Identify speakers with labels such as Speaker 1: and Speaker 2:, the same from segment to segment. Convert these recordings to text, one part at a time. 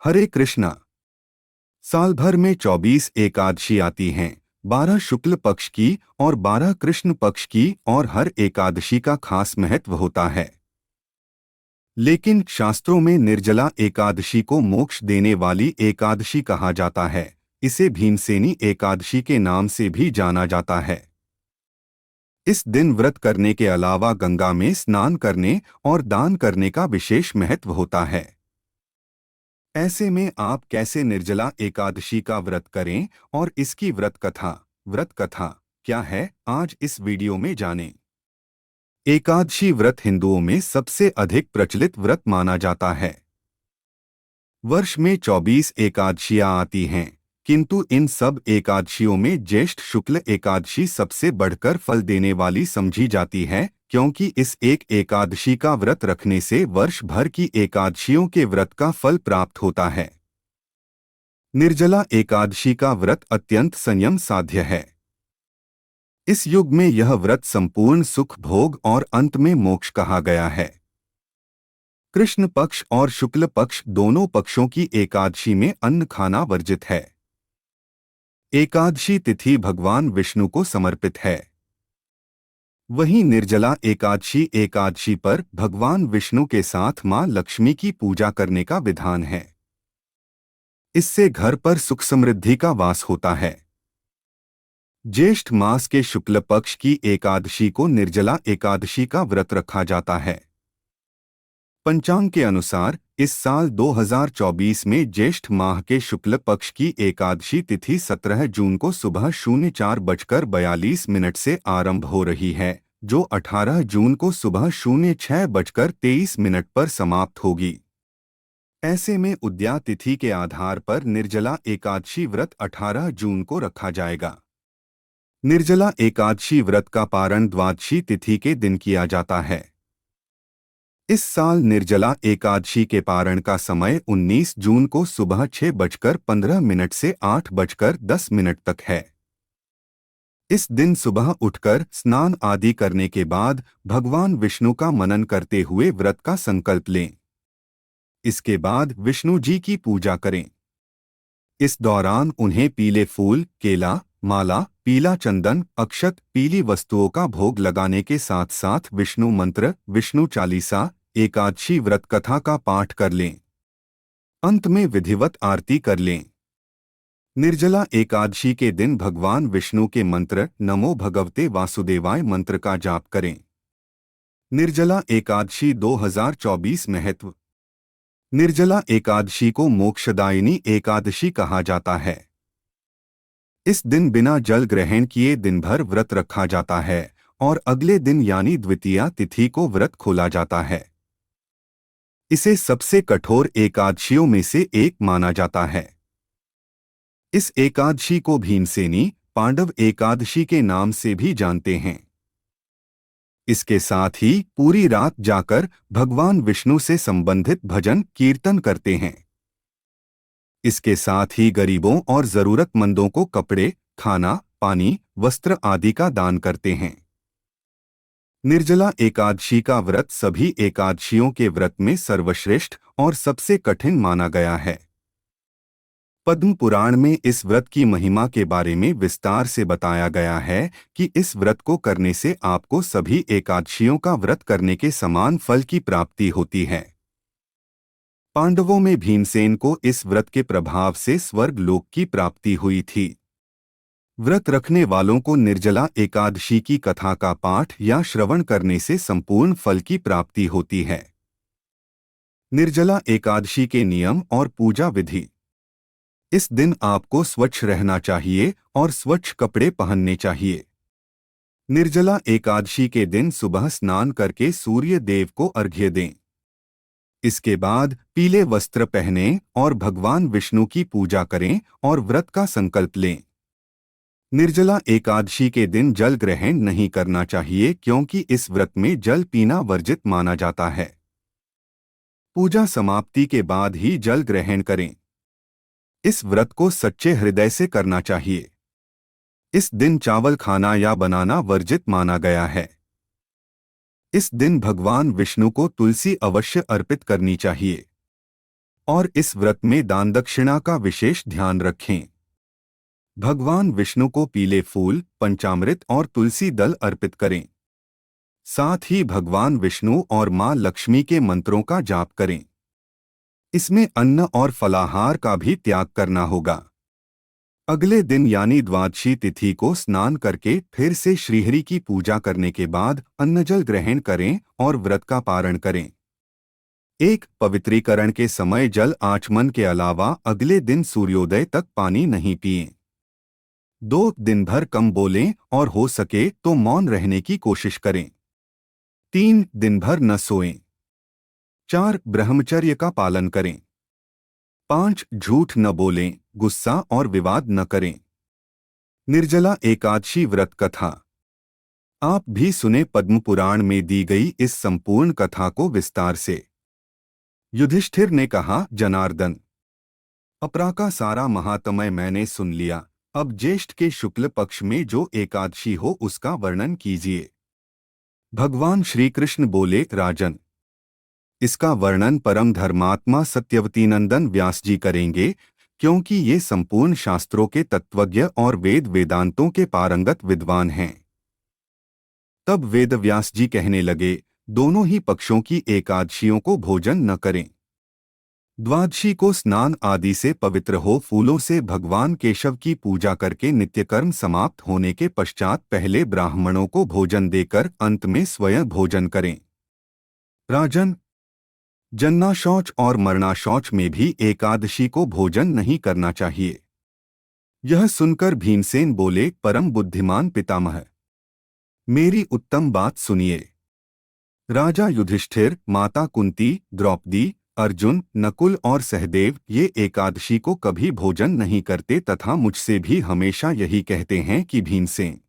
Speaker 1: हरे कृष्णा। साल भर में 24 एकादशी आती हैं, 12 शुक्ल पक्ष की और 12 कृष्ण पक्ष की, और हर एकादशी का खास महत्व होता है। लेकिन शास्त्रों में निर्जला एकादशी को मोक्ष देने वाली एकादशी कहा जाता है। इसे भीमसेनी एकादशी के नाम से भी जाना जाता है। इस दिन व्रत करने के अलावा गंगा में स्नान करने और दान करने का विशेष महत्व होता है। ऐसे में आप कैसे निर्जला एकादशी का व्रत करें और इसकी व्रत कथा क्या है, आज इस वीडियो में जानें। एकादशी व्रत हिंदुओं में सबसे अधिक प्रचलित व्रत माना जाता है। वर्ष में 24 एकादशियां आती हैं, किंतु इन सब एकादशियों में ज्येष्ठ शुक्ल एकादशी सबसे बढ़कर फल देने वाली समझी जाती है, क्योंकि इस एक एकादशी का व्रत रखने से वर्ष भर की एकादशियों के व्रत का फल प्राप्त होता है। निर्जला एकादशी का व्रत अत्यंत संयम साध्य है। इस युग में यह व्रत संपूर्ण सुख भोग और अंत में मोक्ष कहा गया है। कृष्ण पक्ष और शुक्ल पक्ष दोनों पक्षों की एकादशी में अन्न खाना वर्जित है। एकादशी तिथि भगवान विष्णु को समर्पित है। वहीं निर्जला एकादशी पर भगवान विष्णु के साथ मां लक्ष्मी की पूजा करने का विधान है। इससे घर पर सुख समृद्धि का वास होता है। ज्येष्ठ मास के शुक्ल पक्ष की एकादशी को निर्जला एकादशी का व्रत रखा जाता है। पंचांग के अनुसार इस साल 2024 में ज्येष्ठ माह के शुक्ल पक्ष की एकादशी तिथि 17 जून को सुबह 04:42 से आरंभ हो रही है, जो 18 जून को सुबह 06:23 पर समाप्त होगी। ऐसे में उदया तिथि के आधार पर निर्जला एकादशी व्रत 18 जून को रखा जाएगा। निर्जला एकादशी व्रत का पारण द्वादशी तिथि के दिन किया जाता है। इस साल निर्जला एकादशी के पारण का समय 19 जून को सुबह 6:15 से 8:10 तक है। इस दिन सुबह उठकर स्नान आदि करने के बाद भगवान विष्णु का मनन करते हुए व्रत का संकल्प लें। इसके बाद विष्णु जी की पूजा करें। इस दौरान उन्हें पीले फूल, केला, माला, पीला चंदन, अक्षत, पीली वस्तुओं का भोग लगाने के साथ साथ विष्णु मंत्र, विष्णु चालीसा, एकादशी व्रत कथा का पाठ कर लें। अंत में विधिवत आरती कर लें। निर्जला एकादशी के दिन भगवान विष्णु के मंत्र नमो भगवते वासुदेवाय मंत्र का जाप करें। निर्जला एकादशी 2024 महत्व। निर्जला एकादशी को मोक्षदायिनी एकादशी कहा जाता है। इस दिन बिना जल ग्रहण किए दिन भर व्रत रखा जाता है और अगले दिन यानी द्वितीया तिथि को व्रत खोला जाता है। इसे सबसे कठोर एकादशियों में से एक माना जाता है। इस एकादशी को भीमसेनी पांडव एकादशी के नाम से भी जानते हैं। इसके साथ ही पूरी रात जाकर भगवान विष्णु से संबंधित भजन कीर्तन करते हैं। इसके साथ ही गरीबों और जरूरतमंदों को कपड़े, खाना, पानी, वस्त्र आदि का दान करते हैं। निर्जला एकादशी का व्रत सभी एकादशियों के व्रत में सर्वश्रेष्ठ और सबसे कठिन माना गया है। पद्म पुराण में इस व्रत की महिमा के बारे में विस्तार से बताया गया है कि इस व्रत को करने से आपको सभी एकादशियों का व्रत करने के समान फल की प्राप्ति होती है। पांडवों में भीमसेन को इस व्रत के प्रभाव से स्वर्ग लोक की प्राप्ति हुई थी। व्रत रखने वालों को निर्जला एकादशी की कथा का पाठ या श्रवण करने से संपूर्ण फल की प्राप्ति होती है। निर्जला एकादशी के नियम और पूजा विधि। इस दिन आपको स्वच्छ रहना चाहिए और स्वच्छ कपड़े पहनने चाहिए। निर्जला एकादशी के दिन सुबह स्नान करके सूर्य देव को अर्घ्य दें। इसके बाद पीले वस्त्र पहनें और भगवान विष्णु की पूजा करें और व्रत का संकल्प लें। निर्जला एकादशी के दिन जल ग्रहण नहीं करना चाहिए, क्योंकि इस व्रत में जल पीना वर्जित माना जाता है। पूजा समाप्ति के बाद ही जल ग्रहण करें। इस व्रत को सच्चे हृदय से करना चाहिए। इस दिन चावल खाना या बनाना वर्जित माना गया है। इस दिन भगवान विष्णु को तुलसी अवश्य अर्पित करनी चाहिए। और इस व्रत में दान दक्षिणा का विशेष ध्यान रखें। भगवान विष्णु को पीले फूल, पंचामृत और तुलसी दल अर्पित करें। साथ ही भगवान विष्णु और मां लक्ष्मी के मंत्रों का जाप करें। इसमें अन्न और फलाहार का भी त्याग करना होगा। अगले दिन यानी द्वादशी तिथि को स्नान करके फिर से श्रीहरि की पूजा करने के बाद अन्नजल ग्रहण करें और व्रत का पारण करें। एक पवित्रीकरण के समय जल आचमन के अलावा अगले दिन सूर्योदय तक पानी नहीं पिएं। 2 दिन भर कम बोलें और हो सके तो मौन रहने की कोशिश करें। 3 दिन भर न सोएं। 4 ब्रह्मचर्य का पालन करें। 5 झूठ न बोलें, गुस्सा और विवाद न करें। निर्जला एकादशी व्रत कथा। आप भी सुने पद्म पुराण में दी गई इस संपूर्ण कथा को विस्तार से। युधिष्ठिर ने कहा, जनार्दन, अपरा का सारा महात्म्य मैंने सुन लिया। अब ज्येष्ठ के शुक्ल पक्ष में जो एकादशी हो उसका वर्णन कीजिए। भगवान श्री कृष्ण बोले, राजन, इसका वर्णन परम धर्मात्मा सत्यवतीनंदन व्यास जी करेंगे, क्योंकि ये संपूर्ण शास्त्रों के तत्वज्ञ और वेद वेदांतों के पारंगत विद्वान हैं। तब वेद व्यास जी कहने लगे, दोनों ही पक्षों की एकादशियों को भोजन न करें। द्वादशी को स्नान आदि से पवित्र हो फूलों से भगवान केशव की पूजा करके नित्यकर्म समाप्त होने के पश्चात पहले ब्राह्मणों को भोजन देकर अंत में स्वयं भोजन करें। राजन, जन्ना शौच और मरना शौच में भी एकादशी को भोजन नहीं करना चाहिए। यह सुनकर भीमसेन बोले, परम बुद्धिमान पितामह, मेरी उत्तम बात सुनिए। राजा युधिष्ठिर, माता कुंती, द्रौपदी, अर्जुन, नकुल और सहदेव ये एकादशी को कभी भोजन नहीं करते तथा मुझसे भी हमेशा यही कहते हैं कि भीमसेन,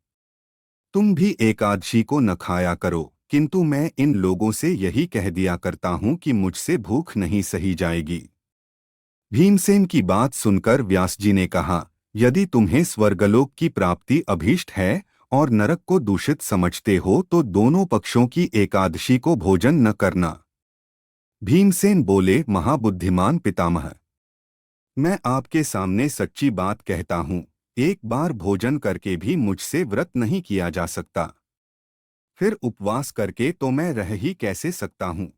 Speaker 1: तुम भी एकादशी को न खाया करो, किंतु मैं इन लोगों से यही कह दिया करता हूँ कि मुझसे भूख नहीं सही जाएगी। भीमसेन की बात सुनकर व्यास जी ने कहा, यदि तुम्हें स्वर्गलोक की प्राप्ति अभीष्ट है और नरक को दूषित समझते हो तो दोनों पक्षों की एकादशी को भोजन न करना। भीमसेन बोले, महाबुद्धिमान पितामह, मैं आपके सामने सच्ची बात कहता हूँ, एक बार भोजन करके भी मुझसे व्रत नहीं किया जा सकता, फिर उपवास करके तो मैं रह ही कैसे सकता हूँ।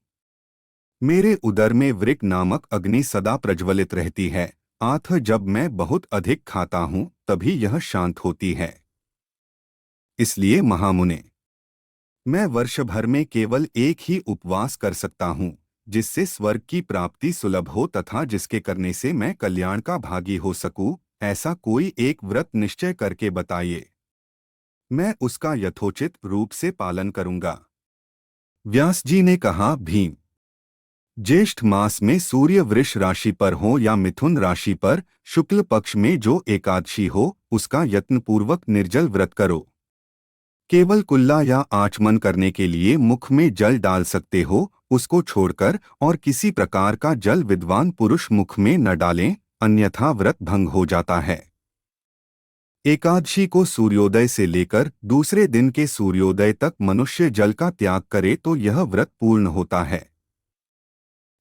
Speaker 1: मेरे उदर में वृक नामक अग्नि सदा प्रज्वलित रहती है, आथ जब मैं बहुत अधिक खाता हूँ तभी यह शांत होती है। इसलिए महामुने, मैं वर्ष भर में केवल एक ही उपवास कर सकता हूँ, जिससे स्वर्ग की प्राप्ति सुलभ हो तथा जिसके करने से मैं कल्याण का भागी हो सकूं। ऐसा कोई एक व्रत निश्चय करके बताइए, मैं उसका यथोचित रूप से पालन करूंगा। व्यास जी ने कहा, भीम, ज्येष्ठ मास में सूर्य वृष राशि पर हो या मिथुन राशि पर शुक्ल पक्ष में जो एकादशी हो उसका यत्नपूर्वक निर्जल व्रत करो। केवल कुल्ला या आचमन करने के लिए मुख में जल डाल सकते हो उसको छोड़कर और किसी प्रकार का जल विद्वान पुरुष मुख में न डालें, अन्यथा व्रत भंग हो जाता है। एकादशी को सूर्योदय से लेकर दूसरे दिन के सूर्योदय तक मनुष्य जल का त्याग करे तो यह व्रत पूर्ण होता है।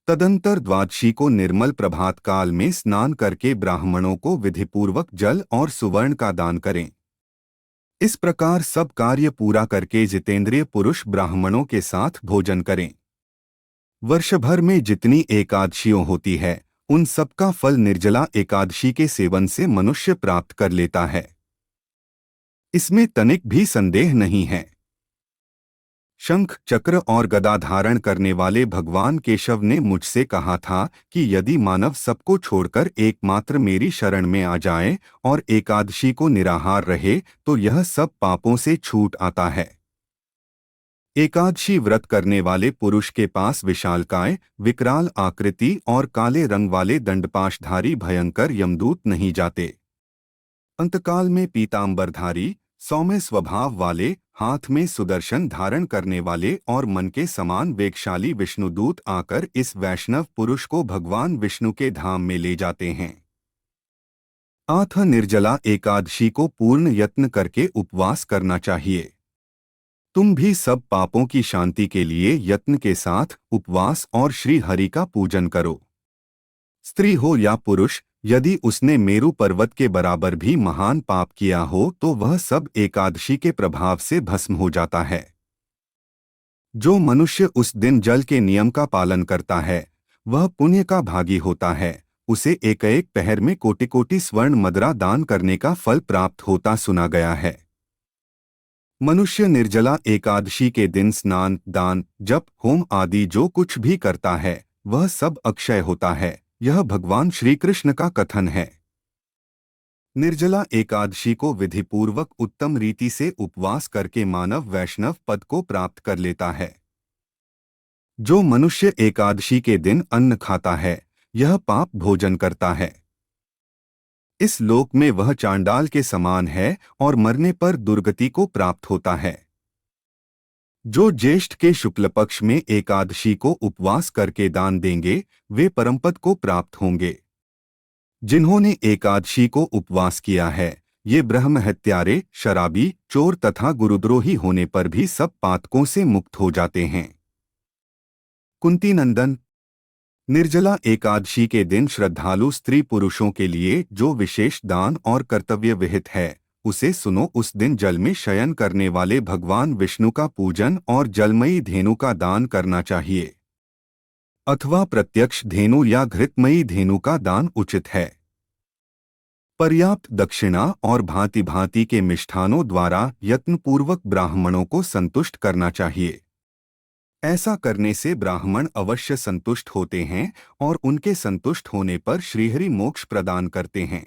Speaker 1: तदंतर द्वादशी को निर्मल प्रभात काल में स्नान करके ब्राह्मणों को विधिपूर्वक जल और सुवर्ण का दान करें। इस प्रकार सब कार्य पूरा करके जितेंद्रिय पुरुष ब्राह्मणों के साथ भोजन करें। वर्ष भर में जितनी एकादशियों होती है उन सबका फल निर्जला एकादशी के सेवन से मनुष्य प्राप्त कर लेता है, इसमें तनिक भी संदेह नहीं है। शंख, चक्र और गदा धारण करने वाले भगवान केशव ने मुझसे कहा था कि यदि मानव सबको छोड़कर एकमात्र मेरी शरण में आ जाए और एकादशी को निराहार रहे तो यह सब पापों से छूट आता है। एकादशी व्रत करने वाले पुरुष के पास विशालकाय, विकराल आकृति और काले रंग वाले दंडपाशधारी भयंकर यमदूत नहीं जाते। अंतकाल में पीतांबरधारी, सौम्य स्वभाव वाले, हाथ में सुदर्शन धारण करने वाले और मन के समान वेगशाली विष्णुदूत आकर इस वैष्णव पुरुष को भगवान विष्णु के धाम में ले जाते हैं। आथ निर्जला एकादशी को पूर्ण यत्न करके उपवास करना चाहिए। तुम भी सब पापों की शांति के लिए यत्न के साथ उपवास और श्री हरि का पूजन करो। स्त्री हो या पुरुष, यदि उसने मेरु पर्वत के बराबर भी महान पाप किया हो तो वह सब एकादशी के प्रभाव से भस्म हो जाता है। जो मनुष्य उस दिन जल के नियम का पालन करता है वह पुण्य का भागी होता है। उसे एक एक पहर में कोटि कोटि स्वर्ण मुद्रा दान करने का फल प्राप्त होता सुना गया है। मनुष्य निर्जला एकादशी के दिन स्नान, दान, जप, होम आदि जो कुछ भी करता है वह सब अक्षय होता है। यह भगवान श्री कृष्ण का कथन है। निर्जला एकादशी को विधिपूर्वक उत्तम रीति से उपवास करके मानव वैष्णव पद को प्राप्त कर लेता है। जो मनुष्य एकादशी के दिन अन्न खाता है यह पाप भोजन करता है। इस लोक में वह चांडाल के समान है और मरने पर दुर्गति को प्राप्त होता है। जो ज्येष्ठ के शुक्ल पक्ष में एकादशी को उपवास करके दान देंगे वे परमपद को प्राप्त होंगे। जिन्होंने एकादशी को उपवास किया है ये ब्रह्म हत्यारे, शराबी, चोर तथा गुरुद्रोही होने पर भी सब पातकों से मुक्त हो जाते हैं। कुंती नंदन, निर्जला एकादशी के दिन श्रद्धालु स्त्री पुरुषों के लिए जो विशेष दान और कर्तव्य विहित है उसे सुनो। उस दिन जल में शयन करने वाले भगवान विष्णु का पूजन और जलमयी धेनु का दान करना चाहिए, अथवा प्रत्यक्ष धेनु या घृतमयी धेनु का दान उचित है। पर्याप्त दक्षिणा और भांति भांति के मिष्ठानों द्वारा यत्नपूर्वक ब्राह्मणों को संतुष्ट करना चाहिए। ऐसा करने से ब्राह्मण अवश्य संतुष्ट होते हैं और उनके संतुष्ट होने पर श्रीहरि मोक्ष प्रदान करते हैं।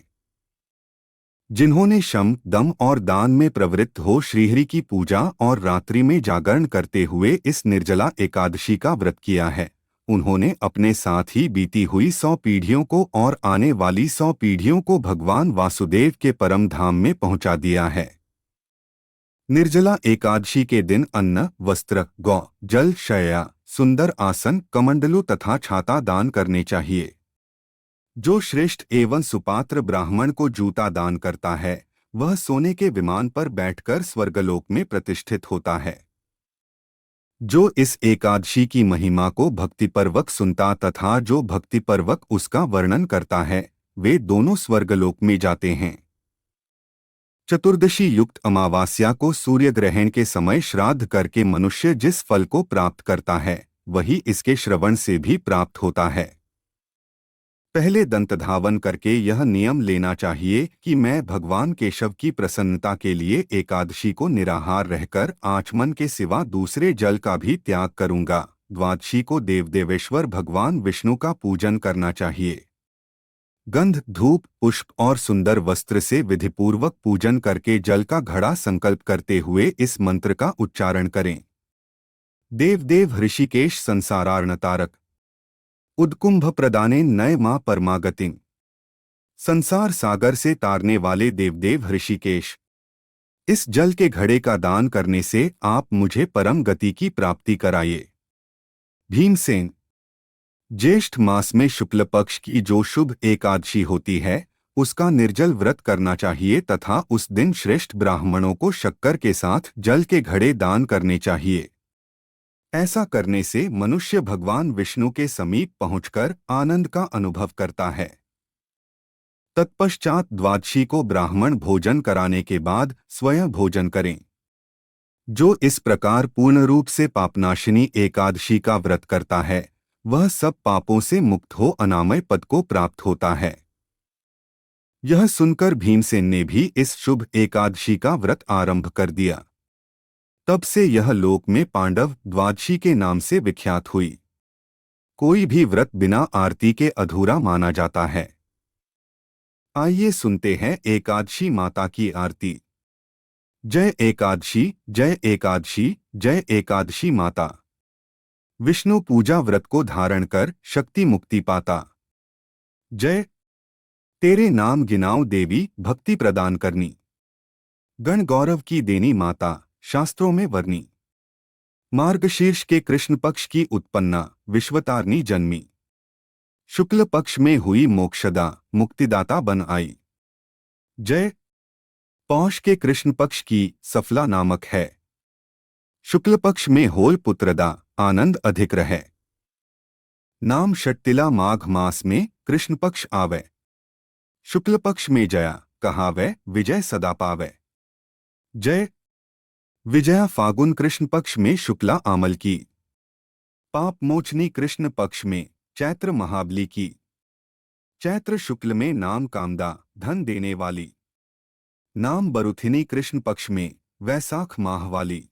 Speaker 1: जिन्होंने शम, दम और दान में प्रवृत्त हो श्रीहरि की पूजा और रात्रि में जागरण करते हुए इस निर्जला एकादशी का व्रत किया है उन्होंने अपने साथ ही बीती हुई 100 पीढ़ियों को और आने वाली 100 पीढ़ियों को भगवान वासुदेव के परम धाम में पहुंचा दिया है। निर्जला एकादशी के दिन अन्न, वस्त्र, गौ, जल, शय्या, सुंदर आसन, कमंडलू तथा छाता दान करने चाहिए। जो श्रेष्ठ एवं सुपात्र ब्राह्मण को जूता दान करता है वह सोने के विमान पर बैठकर स्वर्गलोक में प्रतिष्ठित होता है। जो इस एकादशी की महिमा को भक्तिपूर्वक सुनता तथा जो भक्तिपूर्वक उसका वर्णन करता है वे दोनों स्वर्गलोक में जाते हैं। चतुर्दशी युक्त अमावास्या को सूर्य ग्रहण के समय श्राद्ध करके मनुष्य जिस फल को प्राप्त करता है वही इसके श्रवण से भी प्राप्त होता है। पहले दंतधावन करके यह नियम लेना चाहिए कि मैं भगवान केशव की प्रसन्नता के लिए एकादशी को निराहार रहकर आचमन के सिवा दूसरे जल का भी त्याग करूंगा। द्वादशी को देवदेवेश्वर भगवान विष्णु का पूजन करना चाहिए। गंध, धूप, पुष्प और सुंदर वस्त्र से विधिपूर्वक पूजन करके जल का घड़ा संकल्प करते हुए इस मंत्र का उच्चारण करें। देवदेव ऋषिकेश संसारार्णतारक उद्कुंभ प्रदाने नय मां परमागतिं। संसार सागर से तारने वाले देवदेव ऋषिकेश, इस जल के घड़े का दान करने से आप मुझे परम गति की प्राप्ति कराइए। भीमसेन, ज्येष्ठ मास में शुक्ल पक्ष की जो शुभ एकादशी होती है उसका निर्जल व्रत करना चाहिए तथा उस दिन श्रेष्ठ ब्राह्मणों को शक्कर के साथ जल के घड़े दान करने चाहिए। ऐसा करने से मनुष्य भगवान विष्णु के समीप पहुंचकर आनंद का अनुभव करता है। तत्पश्चात द्वादशी को ब्राह्मण भोजन कराने के बाद स्वयं भोजन करें। जो इस प्रकार पूर्ण रूप से पापनाशिनी एकादशी का व्रत करता है वह सब पापों से मुक्त हो अनामय पद को प्राप्त होता है। यह सुनकर भीमसेन ने भी इस शुभ एकादशी का व्रत आरंभ कर दिया। तब से यह लोक में पांडव द्वादशी के नाम से विख्यात हुई। कोई भी व्रत बिना आरती के अधूरा माना जाता है। आइए सुनते हैं एकादशी माता की आरती। जय एकादशी, जय एकादशी, जय एकादशी माता। विष्णु पूजा व्रत को धारण कर शक्ति मुक्ति पाता। जय तेरे नाम गिनाओ देवी, भक्ति प्रदान करनी। गण गौरव की देनी माता, शास्त्रों में वर्णी। मार्गशीर्ष के कृष्ण पक्ष की उत्पन्ना, विश्वतारिणी जन्मी। शुक्ल पक्ष में हुई मोक्षदा, मुक्तिदाता बन आई। जय पौष के कृष्ण पक्ष की सफला नामक है। शुक्ल पक्ष में होल पुत्रदा, आनंद अधिक रहे। नाम षट्तिला माघ मास में कृष्ण पक्ष आवे। शुक्ल पक्ष में जया कहावे विजय सदा पावे। जय विजया फागुन कृष्ण पक्ष में शुक्ला आमल की। पाप मोचनी कृष्ण पक्ष में चैत्र महाबली की। चैत्र शुक्ल में नाम कामदा धन देने वाली। नाम बरुथिनी कृष्ण पक्ष में वैसाख माह वाली।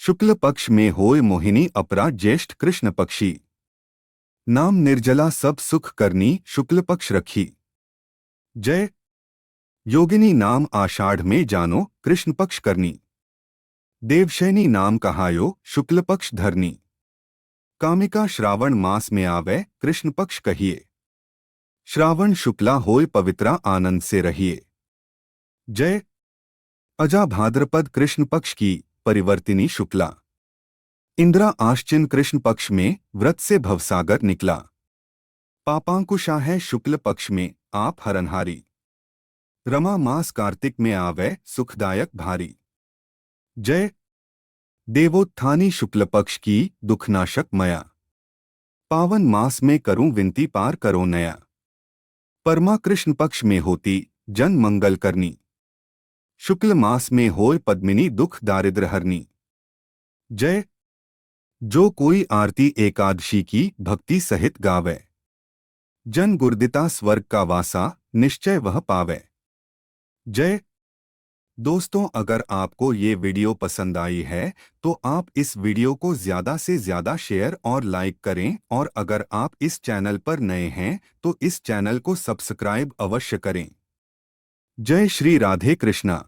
Speaker 1: शुक्ल पक्ष में होय मोहिनी अपरा ज्येष्ठ कृष्ण पक्षी। नाम निर्जला सब सुख करनी शुक्ल पक्ष रखी। जय योगिनी नाम आषाढ़ में जानो कृष्ण पक्ष करनी। देवशैनी नाम कहायो शुक्ल पक्ष धरनी। कामिका श्रावण मास में आवे कृष्ण पक्ष कहिए। श्रावण शुक्ला होय पवित्रा आनंद से रहिए। जय अजा भाद्रपद कृष्ण पक्ष की परिवर्तिनी शुक्ला। इंद्रा आश्चिन कृष्ण पक्ष में व्रत से भवसागर निकला। पापांकुशा है शुक्ल पक्ष में आप हरनहारी। रमा मास कार्तिक में आवे सुखदायक भारी। जय देवोत्थानी शुक्ल पक्ष की दुखनाशक मया। पावन मास में करूं विनती पार करो नया। परमा कृष्ण पक्ष में होती जन मंगल करनी। शुक्ल मास में होय पद्मिनी दुख दारिद्र हरनी। जय जो कोई आरती एकादशी की भक्ति सहित गावे। जन गुर्दिता स्वर्ग का वासा निश्चय वह पावे। जय दोस्तों, अगर आपको ये वीडियो पसंद आई है तो आप इस वीडियो को ज़्यादा से ज़्यादा शेयर और लाइक करें, और अगर आप इस चैनल पर नए हैं तो इस चैनल को सब्सक्राइब अवश्य करें। जय श्री राधे कृष्णा।